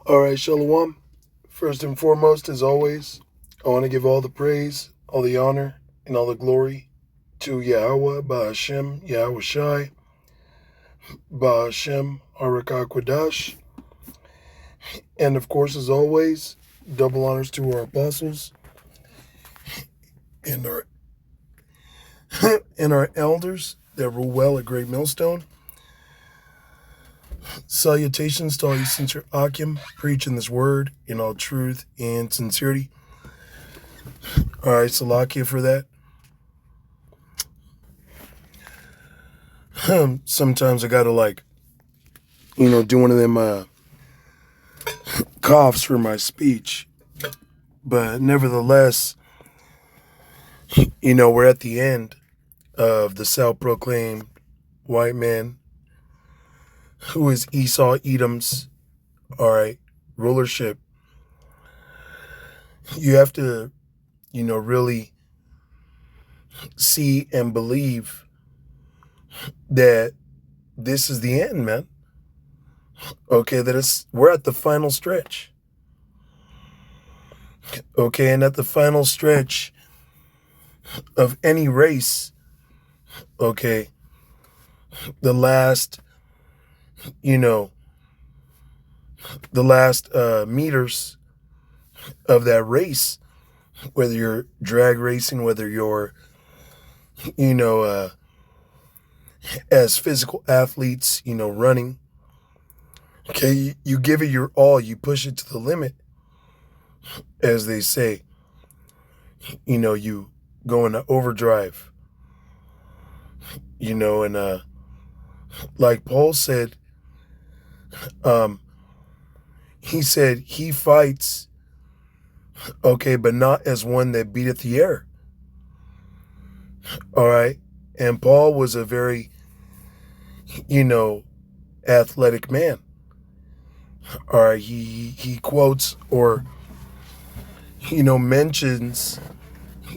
All right, Shalom. First and foremost, as always, I want to give all the praise, all the honor, and all the glory to Yahweh, Ba'ashem, Yahweh Shai, Ba'ashem, Arakakwadash. And of course, as always, double honors to our apostles and our and our elders that rule well at Great Millstone. Salutations to all you sincere Akim, preaching this word in all truth and sincerity. All right, Salakia for that. Sometimes I gotta do one of them coughs for my speech. But nevertheless, we're at the end of the self-proclaimed white man who is Esau Edom's, rulership. You have to, really see and believe that this is the end, man. Okay, we're at the final stretch. Okay, and at the final stretch of any race, okay, the last meters of that race, whether you're drag racing, whether you're, as physical athletes, running, okay, you give it your all, you push it to the limit, as they say, you go into overdrive, and like Paul said, he said he fights, okay, but not as one that beateth the air. All right. And Paul was a very, athletic man. All right. He quotes or, mentions,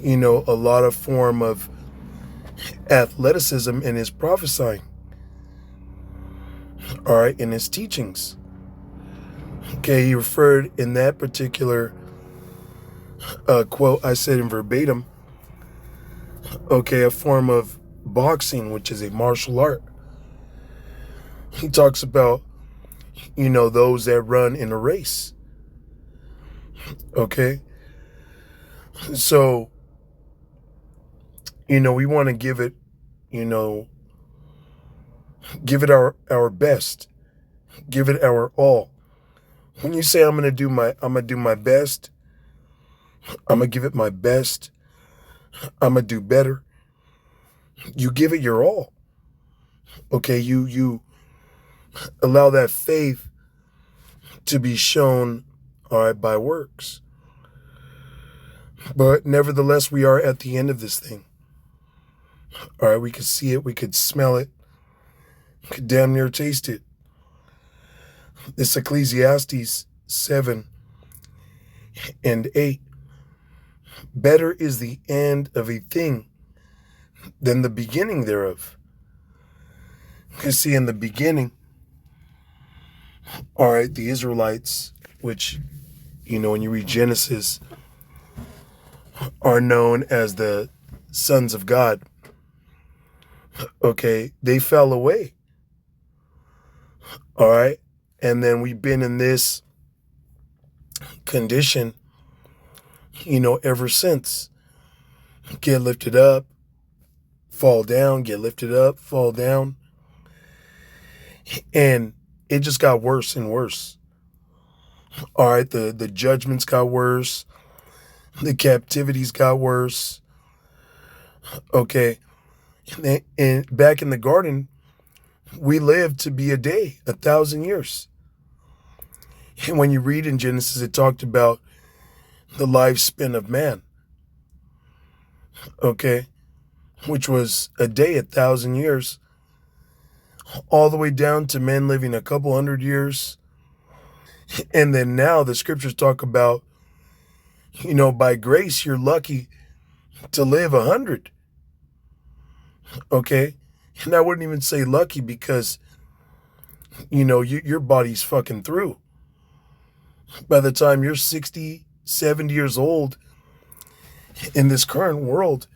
a lot of form of athleticism in his prophesying. All right. In his teachings. Okay. He referred in that particular quote, I said in verbatim, okay, a form of boxing, which is a martial art. He talks about, those that run in a race. Okay. So, we want to give it, give it our best, give it our all. When you say I'm gonna do my best, I'm gonna give it my best, I'm gonna do better, you give it your all. Okay, you allow that faith to be shown, all right, by works. But nevertheless, we are at the end of this thing. All right, we could see it, we could smell it, we could damn near taste it. This Ecclesiastes 7 and 8. Better is the end of a thing than the beginning thereof. You see, in the beginning, all right, the Israelites, which, when you read Genesis, are known as the sons of God. Okay, they fell away. All right, and then we've been in this condition, ever since. Get lifted up, fall down, get lifted up, fall down. And it just got worse and worse. All right, the judgments got worse. The captivities got worse. Okay. And back in the garden, we lived to be a day, 1,000 years. And when you read in Genesis, it talked about the lifespan of man. Okay. Which was a day, 1,000 years. All the way down to men living a couple hundred years. And then now the scriptures talk about, by grace, you're lucky to live 100. Okay. And I wouldn't even say lucky because, your body's fucking through. By the time you're 60, 70 years old in this current world,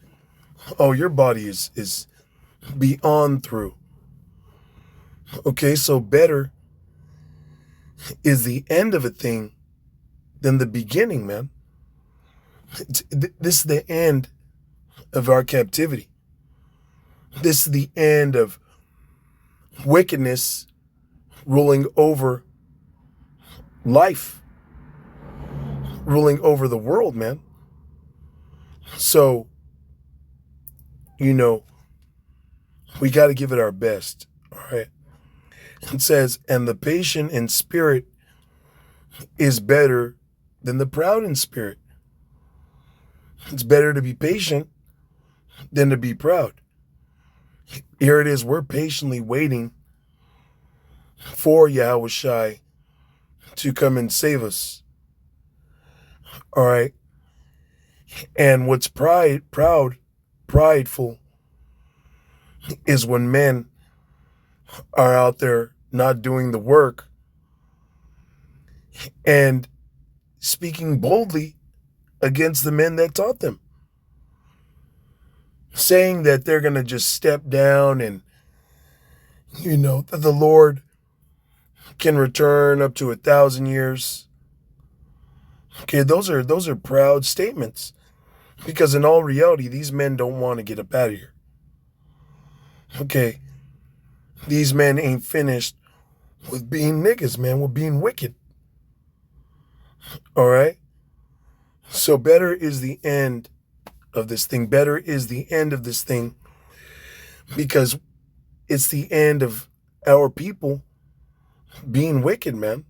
oh, your body is beyond through. Okay, so better is the end of a thing than the beginning, man. This is the end of our captivity. This is the end of wickedness ruling over life, ruling over the world, man. So, we got to give it our best. All right. It says, and the patient in spirit is better than the proud in spirit. It's better to be patient than to be proud. Here it is. We're patiently waiting for Yahweh Shai to come and save us. All right. And what's prideful is when men are out there not doing the work and speaking boldly against the men that taught them, saying that they're going to just step down and, that the Lord can return up to 1,000 years. Okay, those are proud statements, because in all reality, these men don't want to get up out of here. Okay, these men ain't finished with being niggas, man, with being wicked. All right? So better is the end of this thing. Better is the end of this thing, because it's the end of our people being wicked, man.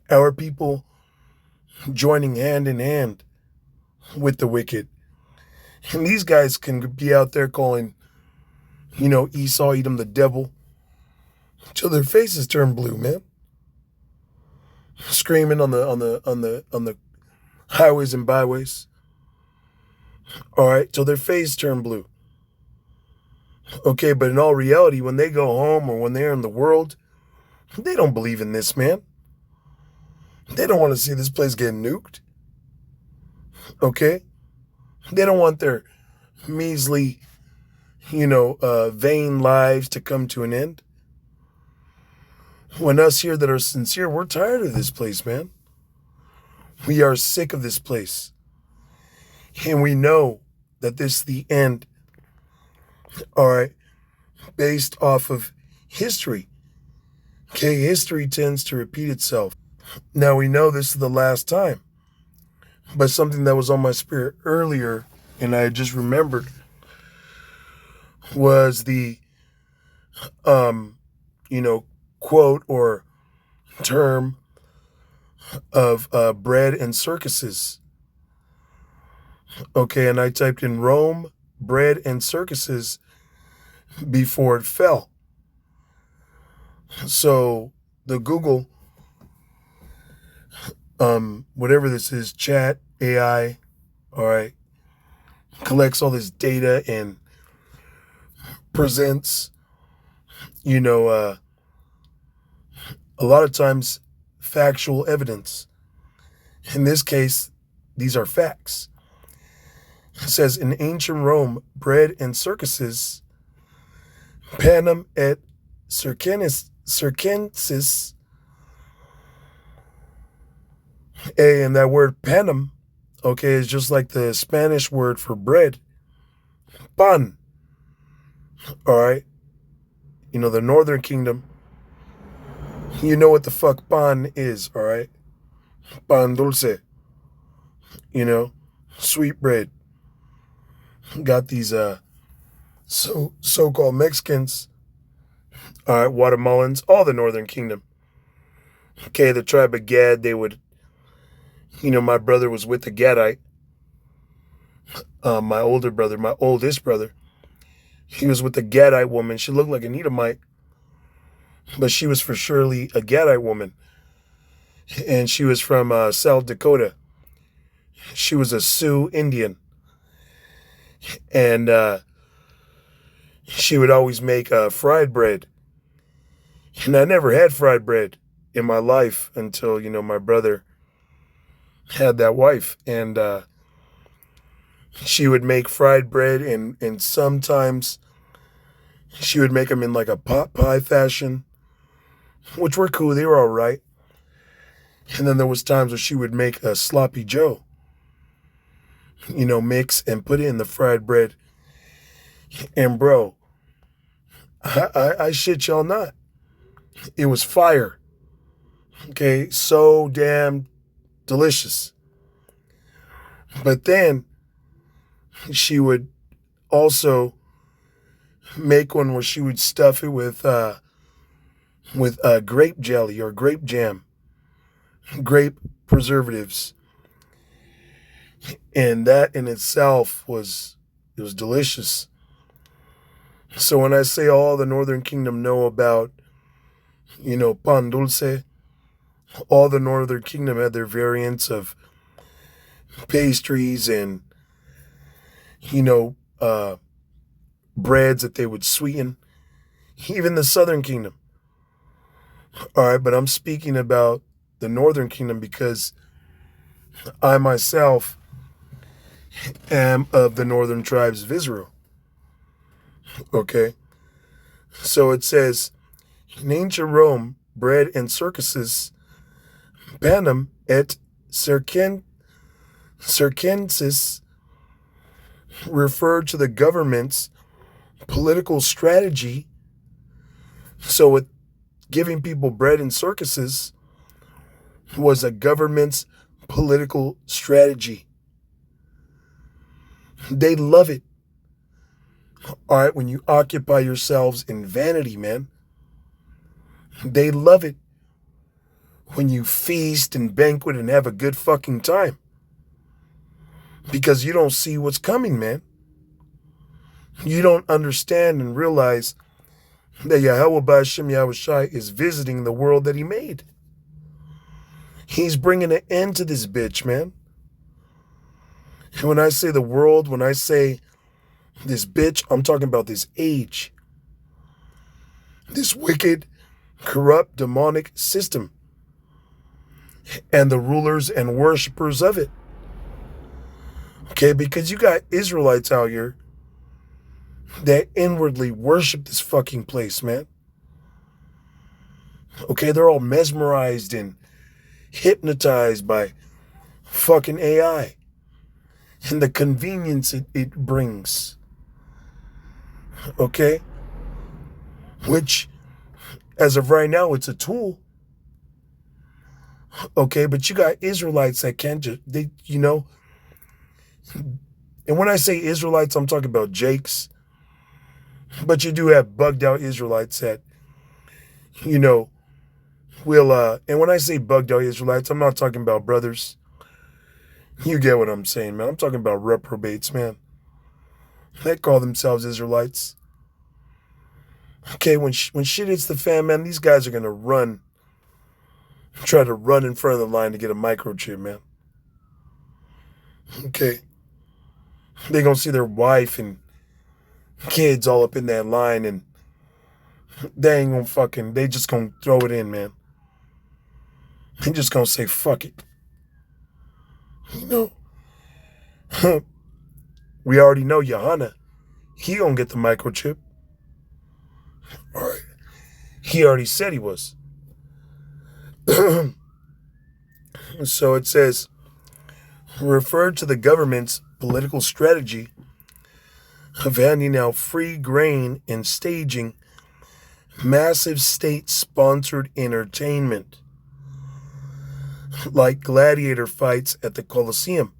Our people joining hand in hand with the wicked. And these guys can be out there calling, Esau, Edom, the devil, till their faces turn blue, man. Screaming on the highways and byways. All right, till their face turn blue. Okay, but in all reality, when they go home or when they're in the world, they don't believe in this, man. They don't want to see this place get nuked. Okay? They don't want their measly, vain lives to come to an end. When us here that are sincere, we're tired of this place, man. We are sick of this place. And we know that this is the end. All right? Based off of history. Okay, history tends to repeat itself. Now we know this is the last time. But something that was on my spirit earlier, and I just remembered, was the, quote or term of bread and circuses. Okay, and I typed in Rome, bread and circuses before it fell. So the Google, whatever this is, chat, AI, all right, collects all this data and presents, a lot of times factual evidence. In this case, these are facts. It says, in ancient Rome, bread and circuses, panem et circenses, and that word panem, okay, is just like the Spanish word for bread, pan. All right, the Northern Kingdom, you know what the fuck pan is, all right? Pan dulce, sweet bread. Got these so-called Mexicans, all right, Guatemalans, all the Northern Kingdom. Okay, the tribe of Gad, they would, my brother was with the Gadite. My oldest brother, he was with the Gadite woman. She looked like an Edomite, but she was for surely a Gadite woman. And she was from South Dakota. She was a Sioux Indian. And she would always make fried bread. And I never had fried bread. in my life until, my brother had that wife. And she would make fried bread, and sometimes she would make them in like a pot pie fashion, which were cool. They were all right. And then there was times where she would make a sloppy Joe, mix and put it in the fried bread. And bro, I shit y'all not. It was fire. Okay, so damn delicious. But then she would also make one where she would stuff it with grape jelly or grape jam, grape preservatives, and that in itself was delicious. So when I say all the Northern Kingdom know about, pan dulce, all the Northern Kingdom had their variants of pastries and, breads that they would sweeten. Even the Southern Kingdom. All right, but I'm speaking about the Northern Kingdom because I myself am of the northern tribes of Israel. Okay? So it says, in ancient Rome, bread and circuses, panem et circenses, referred to the government's political strategy. So with giving people bread and circuses was a government's political strategy. They love it. All right, when you occupy yourselves in vanity, man. They love it when you feast and banquet and have a good fucking time. Because you don't see what's coming, man. You don't understand and realize that Yahweh Ba'ashem Yahushai is visiting the world that he made. He's bringing an end to this bitch, man. And when I say the world, when I say this bitch, I'm talking about this age. This wicked, corrupt, demonic system. And the rulers and worshipers of it. Okay, because you got Israelites out here that inwardly worship this fucking place, man. Okay, they're all mesmerized and hypnotized by fucking AI and the convenience it brings. Okay? Which, as of right now, it's a tool. Okay, but you got Israelites that can't just, and when I say Israelites, I'm talking about Jakes. But you do have bugged out Israelites that, will, and when I say bugged out Israelites, I'm not talking about brothers. You get what I'm saying, man. I'm talking about reprobates, man. They call themselves Israelites. Okay, when shit hits the fan, man, these guys are going to try to run in front of the line to get a microchip, man. Okay. They're going to see their wife and kids all up in that line, and they ain't gonna they just gonna throw it in, man. They just gonna say, fuck it. We already know Johanna. He gonna get the microchip. All right. He already said he was. So it says, referred to the government's political strategy of handing out free grain and staging massive state-sponsored entertainment, like gladiator fights at the Colosseum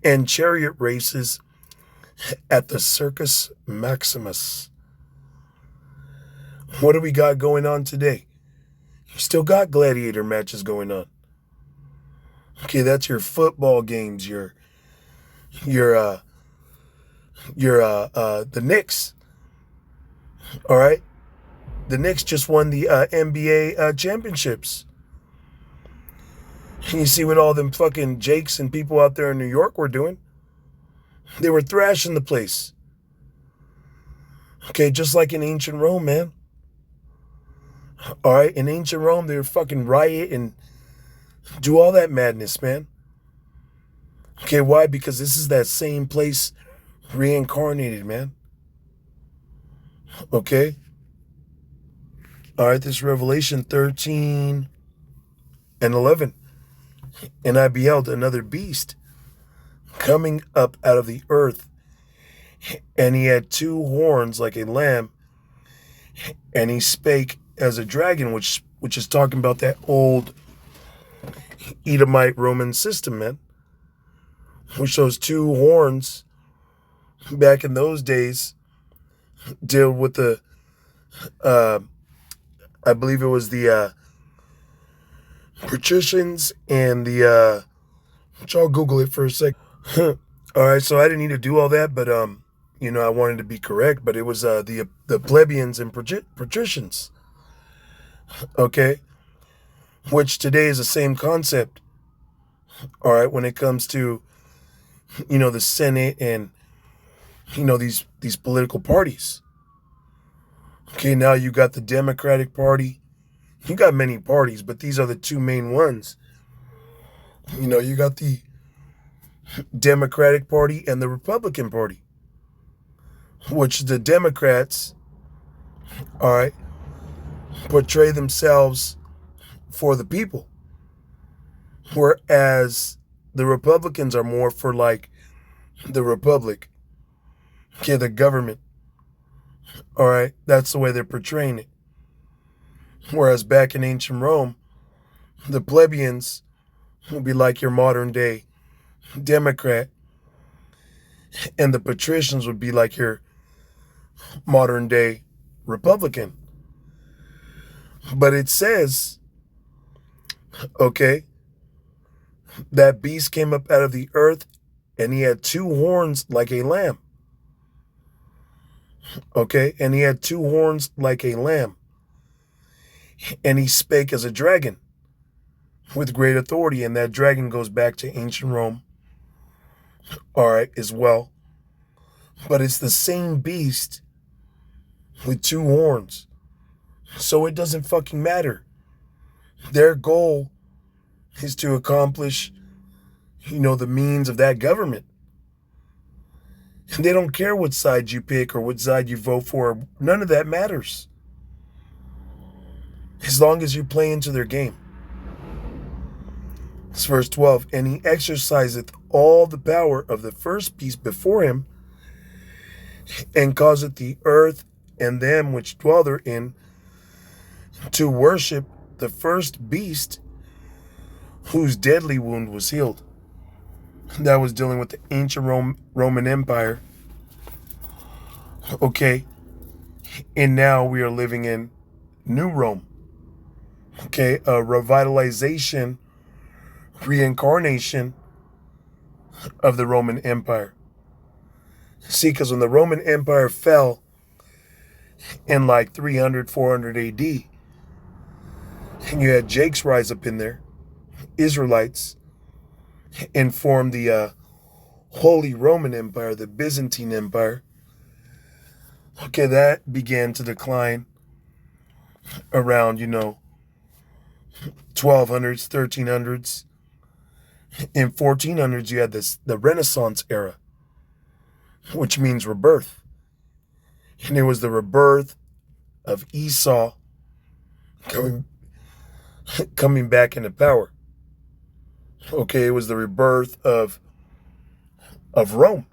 and chariot races at the Circus Maximus. What do we got going on today? You still got gladiator matches going on. Okay, that's your football games, your the Knicks. All right? The Knicks just won the NBA championships. And you see what all them fucking Jakes and people out there in New York were doing? They were thrashing the place. Okay, just like in ancient Rome, man. All right, in ancient Rome, they would fucking riot and do all that madness, man. Okay, why? Because this is that same place reincarnated, man. Okay? All right, this Revelation 13 and 11. And I beheld another beast coming up out of the earth, and he had two horns like a lamb, and he spake as a dragon, which is talking about that old Edomite Roman system, man. Which those two horns back in those days deal with the I believe it was the patricians and the which I'll Google it for a sec. All right, so I didn't need to do all that, but I wanted to be correct, but it was the plebeians and patricians. Okay, which today is the same concept. All right, when it comes to the Senate and these political parties. Okay, now you got the Democratic Party. You got many parties, but these are the two main ones. You got the Democratic Party and the Republican Party, which the Democrats, all right, portray themselves for the people, whereas the Republicans are more for like the republic, okay, the government. All right, that's the way they're portraying it. Whereas back in ancient Rome, the plebeians would be like your modern day Democrat, and the patricians would be like your modern day Republican. But it says, okay, that beast came up out of the earth, and he had two horns like a lamb. Okay, and he had two horns like a lamb. And he spake as a dragon with great authority. And that dragon goes back to ancient Rome, all right, as well. But it's the same beast with two horns. So it doesn't fucking matter. Their goal is to accomplish, the means of that government. And they don't care what side you pick or what side you vote for. None of that matters. As long as you play into their game. It's verse 12. And he exerciseth all the power of the first beast before him, and causeth the earth and them which dwell therein to worship the first beast, whose deadly wound was healed. That was dealing with the ancient Roman Empire. Okay. And now we are living in New Rome. Okay. A revitalization, reincarnation of the Roman Empire. See, because when the Roman Empire fell in like 300, 400 AD, and you had Jakes rise up in there, Israelites, and form the Holy Roman Empire, the Byzantine Empire. Okay, that began to decline around, 1200s, 1300s. In 1400s, you had the Renaissance era, which means rebirth. And it was the rebirth of Esau coming back into power. Okay, it was the rebirth of Rome.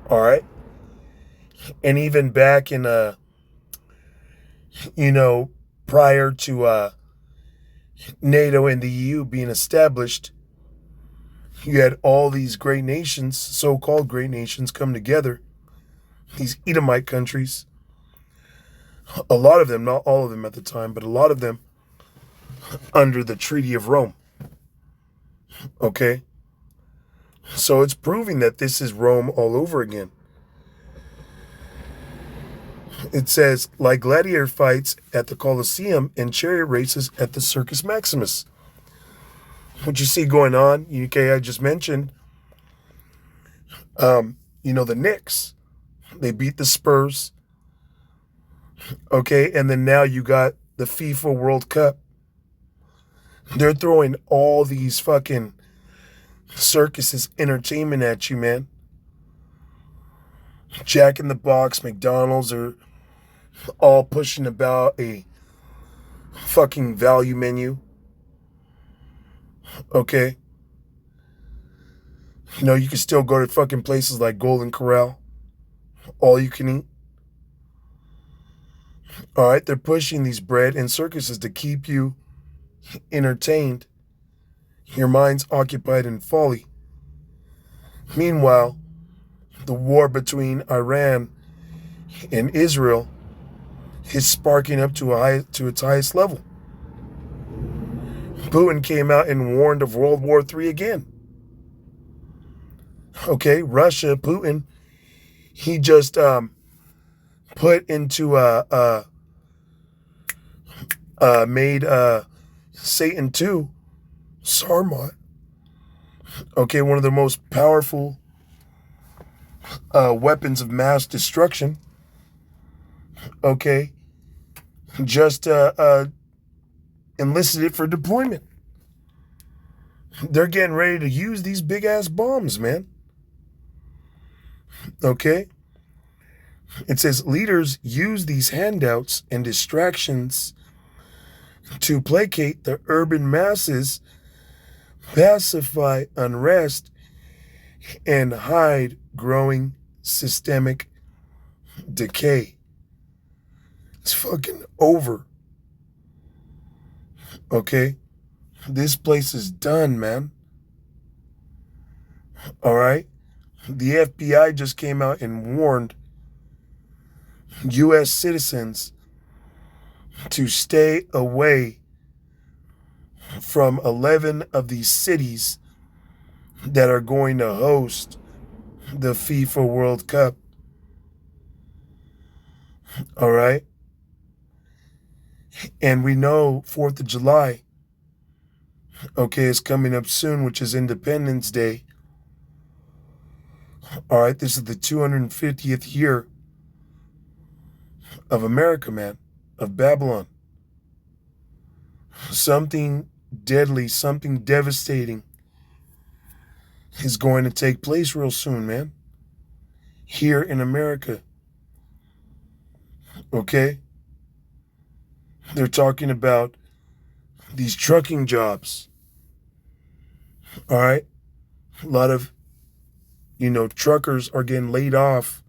All right. And even back in prior to NATO and the EU being established, you had all these great nations, so-called great nations, come together. These Edomite countries, a lot of them, not all of them at the time, but a lot of them under the Treaty of Rome. Okay? So it's proving that this is Rome all over again. It says, like gladiator fights at the Colosseum and chariot races at the Circus Maximus. What you see going on, okay, I just mentioned, the Knicks. They beat the Spurs. Okay, and then now you got the FIFA World Cup. They're throwing all these fucking circuses, entertainment at you, man. Jack in the Box, McDonald's are all pushing about a fucking value menu. Okay? You know, you can still go to fucking places like Golden Corral. All you can eat. Alright, they're pushing these bread and circuses to keep you entertained. Your mind's occupied in folly. Meanwhile, the war between Iran and Israel is sparking up to its highest level. Putin came out and warned of World War III again. Okay, Russia, Putin, he just put into made Satan II, Sarmat, okay, one of the most powerful weapons of mass destruction, okay, just enlisted it for deployment. They're getting ready to use these big ass bombs, man. Okay? It says leaders use these handouts and distractions to placate the urban masses, pacify unrest, and hide growing systemic decay. It's fucking over. Okay? This place is done, man. Alright? The FBI just came out and warned U.S. citizens to stay away from 11 of these cities that are going to host the FIFA World Cup. All right? And we know 4th of July, okay, is coming up soon, which is Independence Day. All right, this is the 250th year of America, man, of Babylon. Something deadly, something devastating is going to take place real soon, man. Here in America. Okay? They're talking about these trucking jobs. All right? A lot of, truckers are getting laid off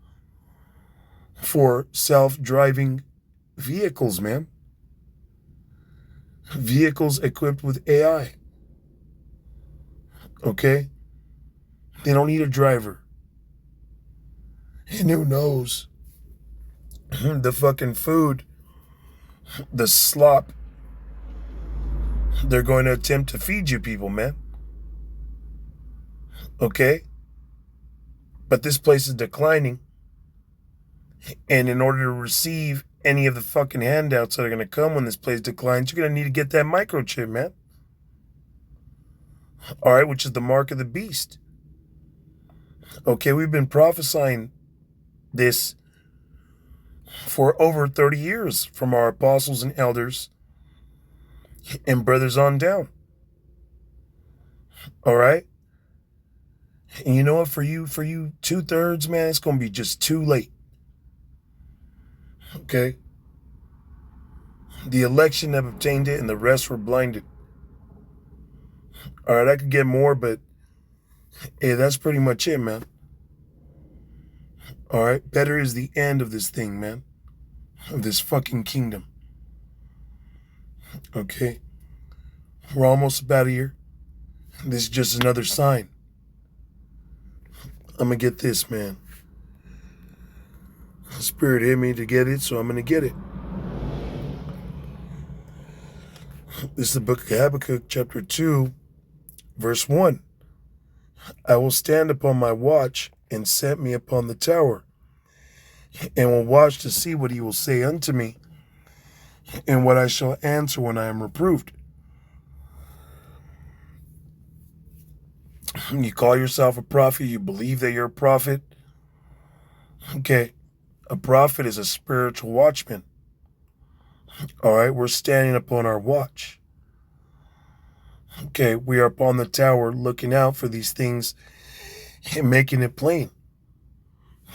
for self-driving vehicles, man. Vehicles equipped with AI. Okay? They don't need a driver. And who knows? The fucking food, the slop they're going to attempt to feed you people, man. Okay? But this place is declining. And in order to receive any of the fucking handouts that are going to come when this place declines, you're going to need to get that microchip, man. All right, which is the mark of the beast. Okay, we've been prophesying this for over 30 years from our apostles and elders and brothers on down. All right? And you know what? For you 2/3, man, it's going to be just too late. Okay? The election have obtained it and the rest were blinded. All right, I could get more, but hey, that's pretty much it, man. All right, better is the end of this thing, man. Of this fucking kingdom. Okay? We're almost about here. This is just another sign. I'm going to get this, man. The Spirit hit me to get it, so I'm going to get it. This is the book of Habakkuk, chapter 2, verse 1. I will stand upon my watch and set me upon the tower, and will watch to see what he will say unto me, and what I shall answer when I am reproved. You call yourself a prophet, you believe that you're a prophet. Okay, a prophet is a spiritual watchman. All right, we're standing upon our watch. Okay, we are upon the tower looking out for these things and making it plain,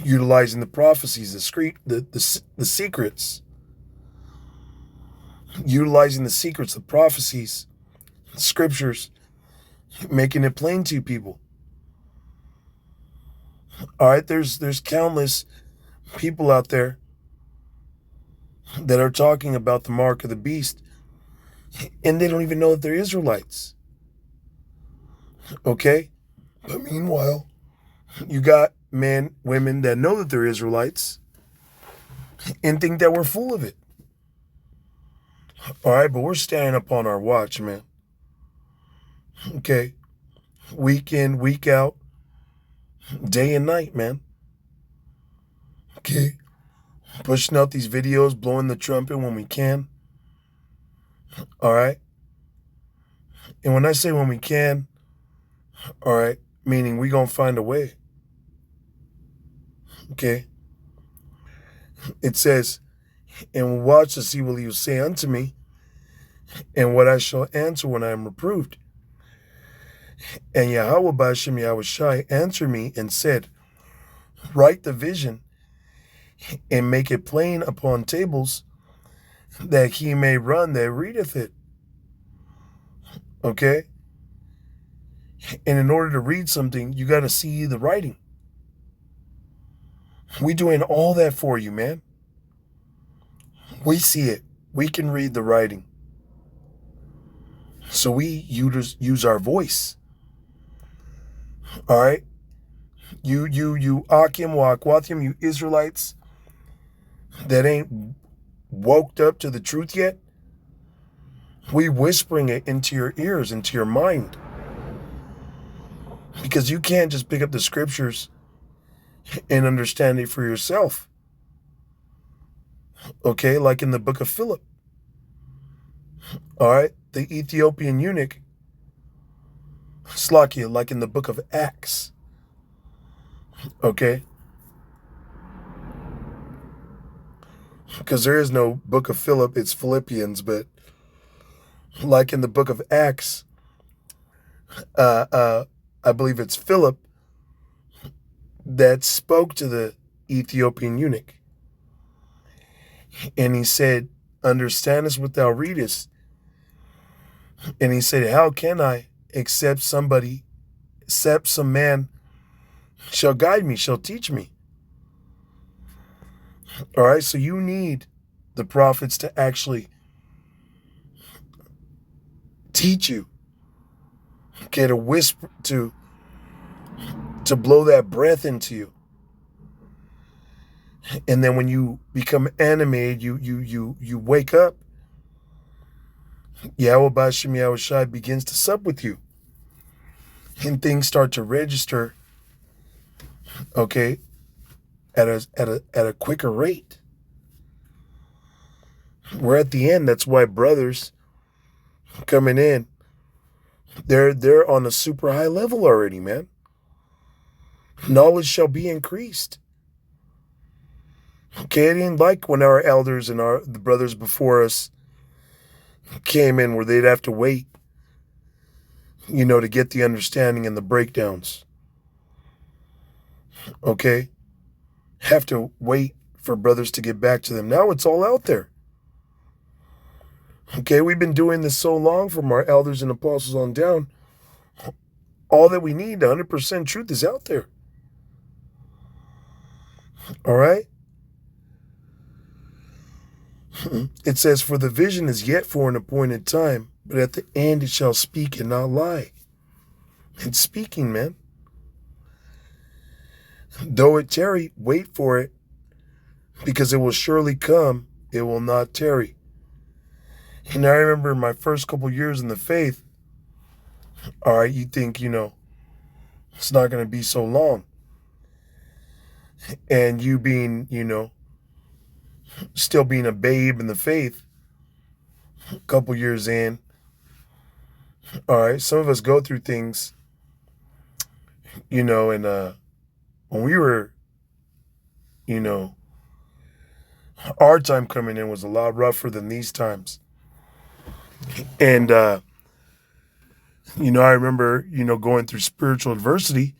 utilizing the prophecies, the secrets, utilizing the secrets, the prophecies, the scriptures, making it plain to people. All right, there's countless people out there that are talking about the mark of the beast, and they don't even know that they're Israelites. Okay? But meanwhile, you got men, women that know that they're Israelites and think that we're full of it. All right, but we're standing up on our watch, man. Okay? Week in, week out, day and night, man. Okay? Pushing out these videos, blowing the trumpet when we can. All right? And when I say when we can, all right, meaning we gonna find a way. Okay? It says, and will watch to see what he will say unto me, and what I shall answer when I am reproved. And Yahweh Ba'ashem Yahushai answered me and said, write the vision and make it plain upon tables, that he may run that readeth it. Okay? And in order to read something, you got to see the writing. We doing all that for you, man. We see it. We can read the writing. So we use our voice. All right? You Akim, Waqwathim, you Israelites that ain't woked up to the truth yet, we whispering it into your ears, into your mind. Because you can't just pick up the scriptures and understand it for yourself. Okay, like in the book of Philip. All right, the Ethiopian eunuch, Slakia, like in the book of Acts. Okay? Because there is no book of Philip, it's Philippians, but like in the book of Acts, I believe it's Philip that spoke to the Ethiopian eunuch. And he said, understandest what thou readest? And he said, how can I, except some man shall guide me, shall teach me? All right, so you need the prophets to actually teach you. Okay, to whisper, to blow that breath into you. And then when you become animated, you wake up. Yahweh Ba'ashem Yahushai begins to sup with you. And things start to register, okay, at a quicker rate. We're at the end. That's why brothers coming in, they're on a super high level already, man. Knowledge shall be increased. Okay, it ain't like when our elders and the brothers before us came in where they'd have to wait, to get the understanding and the breakdowns. Okay? Have to wait for brothers to get back to them. Now it's all out there. Okay, we've been doing this so long from our elders and apostles on down. All that we need, 100% truth is out there. All right? It says, for the vision is yet for an appointed time, but at the end it shall speak and not lie. It's speaking, man. Though it tarry, wait for it, because it will surely come, it will not tarry. And I remember my first couple years in the faith, all right, you think, it's not going to be so long. And you being, still being a babe in the faith, a couple years in, all right, some of us go through things, and when we were, Our time coming in was a lot rougher than these times. And, I remember, going through spiritual adversity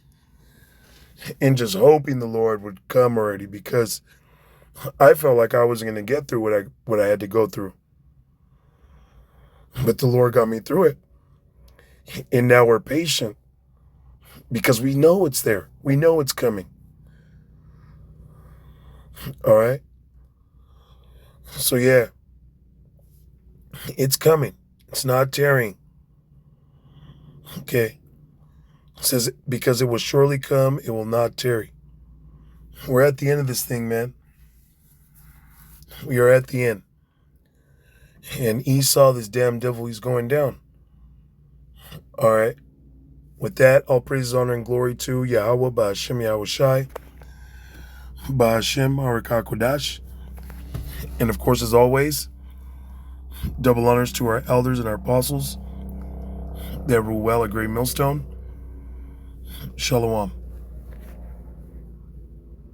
and just hoping the Lord would come already, because I felt like I wasn't going to get through what I had to go through. But the Lord got me through it. And now we're patient because we know it's there. We know it's coming. All right. So yeah, it's coming. It's not tarrying. Okay. It says, because it will surely come, it will not tarry. We're at the end of this thing, man. We are at the end. And Esau, this damn devil, he's going down. All right. With that, all praise, honor, and glory to Yahweh, Ba'ashem Yahushai, Ba'ashem Harakakodash. And of course, as always, double honors to our elders and our apostles that rule well at Great Millstone. Shalom.